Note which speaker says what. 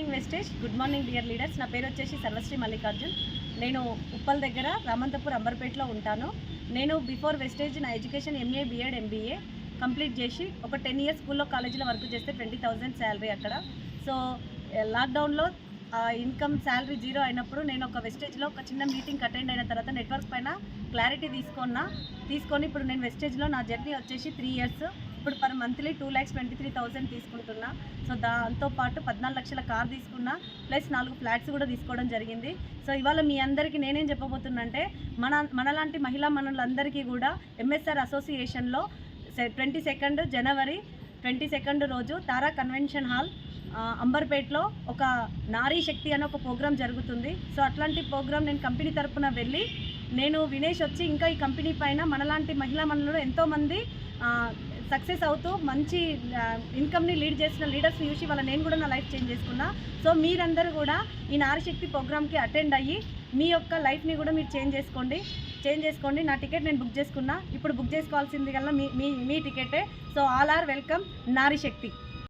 Speaker 1: Morning Vestige. Good morning dear leaders. నా పేరు వచ్చేసి సర్వశ్రీ మల్లికార్జున్. నేను ఉప్పల్ దగ్గర రామంతపూర్ అంబర్పేటలో ఉంటాను. నేను బిఫోర్ వెస్టేజ్ నా education MA BEd MBA complete చేసి ఒక 10 ఇయర్స్ స్కూల్లో కాలేజీలో వర్క్ చేస్తే 20,000 శాలరీ అక్కడ. సో లాక్డౌన్లో ఇన్కమ్ శాలరీ జీరో అయినప్పుడు నేను ఒక వెస్టేజ్లో ఒక చిన్న మీటింగ్ అటెండ్ అయిన తర్వాత నెట్వర్క్ పైన క్లారిటీ తీసుకొని ఇప్పుడు నేను వెస్టేజ్లో నా జర్నీ వచ్చేసి 3 ఇయర్స్. ఇప్పుడు పర్ మంత్లీ 2,23,000 తీసుకుంటున్నా. సో దాంతోపాటు 14 లక్షల కార్ తీసుకున్నా, ప్లస్ 4 ఫ్లాట్స్ కూడా తీసుకోవడం జరిగింది. సో ఇవాళ మీ అందరికీ నేనేం చెప్పబోతున్నా అంటే మనలాంటి మహిళా మనులందరికీ కూడా ఎంఎస్ఆర్ అసోసియేషన్లో 22 జనవరి 22 రోజు తారా కన్వెన్షన్ హాల్ అంబర్పేటలో ఒక నారీ శక్తి అనే ఒక ప్రోగ్రాం జరుగుతుంది. సో అట్లాంటి ప్రోగ్రాం నేను కంపెనీ తరఫున వెళ్ళి నేను వినేష్ వచ్చి ఇంకా ఈ కంపెనీ పైన మనలాంటి మహిళా మనులు ఎంతోమంది సక్సెస్ అవుతూ మంచి ఇన్కమ్ని లీడ్ చేసిన లీడర్స్ని చూసి వాళ్ళ నేను కూడా నా లైఫ్ చేంజ్ చేసుకున్నా. సో మీరందరూ కూడా ఈ నారీశక్తి ప్రోగ్రామ్కి అటెండ్ అయ్యి మీ యొక్క లైఫ్ని కూడా మీరు చేంజ్ చేసుకోండి. నా టికెట్ నేను బుక్ చేసుకున్నా. ఇప్పుడు బుక్ చేసుకోవాల్సింది కల్లా మీ టికెటే. So all are welcome Nari Shakti.